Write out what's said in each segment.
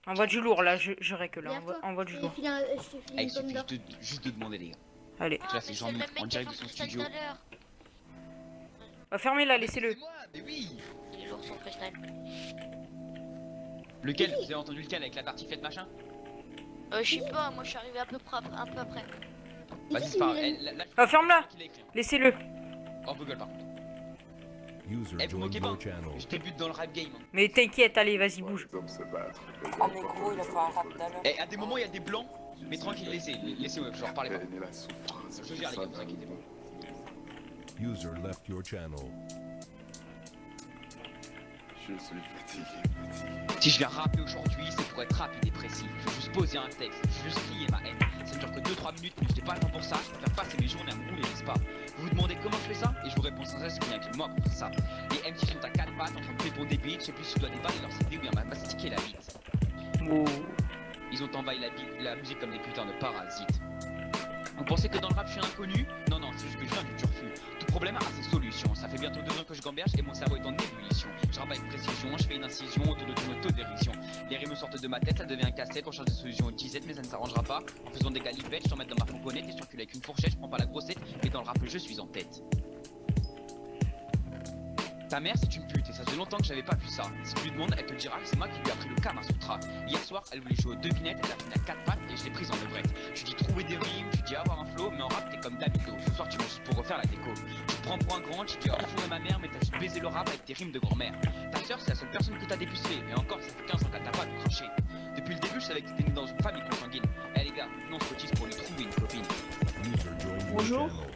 Envoie du lourd là, je règle là. Viens, toi. Envoie du Je lourd. t'ai filé je t'ai filé Eh, il une pomme suffit d'or. juste de demander, les gars. Allez. Tu vois, c'est Jean-Luc en direct de son studio. Bah, fermez-la, laissez-le. C'est moi, mais oui. Les lourds sont freestyle. Lequel? Vous avez entendu lequel avec la tartiflette machin? Je sais pas, moi je suis arrivé à peu près un peu après. Vas-y, Ici, c'est pas grave. Mylène. Là, Ah, ferme-la. qu'il a écrit, hein. Laissez-le. Oh, Google, par contre. User Eh, vous joined moquez pas, your hein. channel. Je débute dans le rap game, hein. Mais t'inquiète, allez, vas-y, bouge. Ah mais gros il a fait un rap tout à l'heure. Eh, à des moments, il y a des blancs, mais tranquille, laissez-moi, je leur parlais pas. Je gère, les gars, vous inquiétez pas. User left your channel. Je suis fatigué. Si je viens rapper aujourd'hui, c'est pour être rapide et précis. Je veux juste poser un texte, je veux juste crier ma haine. Ça ne dure que 2-3 minutes, mais je n'ai pas le temps pour ça. Je préfère passer mes journées à me rouler, n'est-ce pas? Vous vous demandez comment je fais ça? Et je vous réponds sans cesse qu'il n'y a que moi pour faire ça. Les MC sont à 4 pattes en train de répondre des beats. Je sais plus si je dois déballer leur CD ou bien mastiquer la bite. Oh. Ils ont envahi la musique comme des putains de parasites. Vous pensez que dans le rap je suis inconnu? Non, non, c'est juste que je viens du turfu. Tout problème a ses solutions. Ça fait bientôt 2 ans que je gamberge et mon cerveau est en ébullition. Je rappe avec précision, je fais une incision autour de ton autodérision. Les rimes sortent de ma tête, ça devient un casse-tête. On change de solution au 17, mais ça ne s'arrangera pas. En faisant des galipettes, je t'en mets dans ma fourgonnette et je t'encule avec une fourchette. Je prends pas la grossette, mais dans le rap je suis en tête. Ta mère c'est une pute et ça faisait longtemps que j'avais pas vu ça. Si tu lui demandes, elle te dira que c'est moi qui lui ai appris le Kama Sutra. Hier soir, elle voulait jouer aux devinettes, elle a fini à 4 pattes et je l'ai prise en levrette. Tu dis trouver des rimes, tu dis avoir un flow, mais en rap t'es comme Davido. Ce soir tu veux juste pour refaire la déco. Tu te prends pour un grand, tu dis oh fourrer ma mère, mais t'as juste baisé le rap avec tes rimes de grand-mère. Ta soeur c'est la seule personne que t'as dépucelé, et encore ça fait 15 ans qu'elle t'a pas craché. Depuis le début je savais que t'étais né dans une famille consanguine. Eh les gars, non se cotise pour lui trouver une copine. User joined your Bonjour. channel.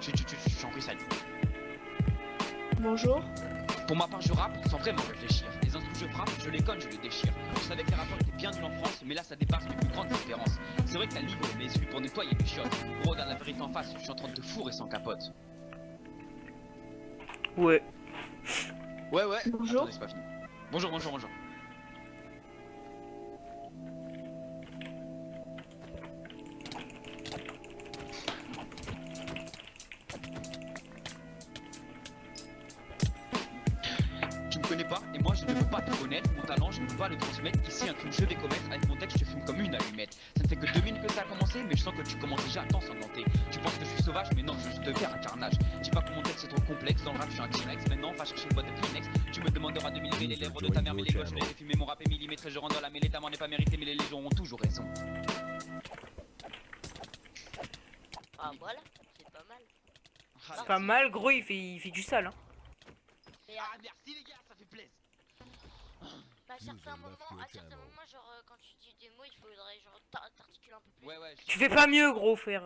Je suis en freestyle. Bonjour. Pour ma part je rappe sans vraiment réfléchir. Les instruments je frappe, je les conne, je les déchire. Je savais que les rappeurs étaient bien nuls en France, mais là ça dépasse mes plus grandes espérances. C'est vrai que t'as le niveau, mais celui pour nettoyer les chiottes. Gros, regarde la vérité en face, je suis en train de te fourrer sans capote. Ouais. Ouais. Bonjour. Attendez, c'est pas fini. Bonjour. Tu me connais pas et moi je ne veux pas te connaître. Mon talent je ne peux pas le transmettre. Ici un crime je vais commettre. Avec mon texte je fume comme une allumette. Ça ne fait que 2 minutes que ça a commencé, mais je sens que tu commences déjà à t'ensanglanter. Tu penses que je suis sauvage, mais non, je veux juste faire un carnage. Dis pas que mon texte est trop complexe. Dans le rap je suis un T-Rex. Maintenant va chercher une boîte de Kleenex. Tu me demanderas de millimer les lèvres de ta mère, mais les gars je vais fumer mon rap et millimétré. Je rentre dans la mêlée, ta mort n'est pas méritée, mais les légions ont toujours raison. Ah voilà, c'est pas mal. Ah, Pas mal, gros, il fait du sale. Hein. Et Ah merci les gars, ça fait plaisir. à certains User left moments, your à certains channel. moments, genre quand tu dis des mots, il faudrait genre t'articuler un peu plus. Ouais. Tu fais pas mieux, gros, frère.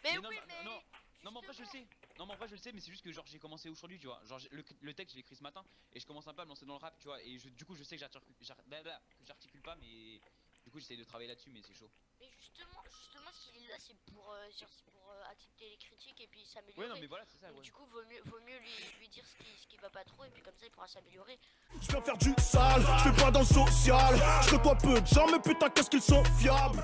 Mais non, oui, non, mais. non. Non mais en vrai je le sais. Non mais en vrai je le sais, mais c'est juste que genre j'ai commencé aujourd'hui, tu vois. Genre le texte je l'ai écrit ce matin et je commence un peu à me lancer dans le rap, tu vois. Et du coup je sais que j'articule pas, mais du coup j'essaye de travailler là-dessus, mais c'est chaud. Mais justement, ce qu'il est là, c'est pour accepter les critiques et puis s'améliorer. Ouais non mais voilà c'est ça. Donc Ouais. du coup, vaut mieux lui dire ce qui va pas trop et puis comme ça il pourra s'améliorer. Je viens faire du sale, je fais pas dans le social. Je côtoie peu de gens, mais putain, qu'est-ce qu'ils sont fiables.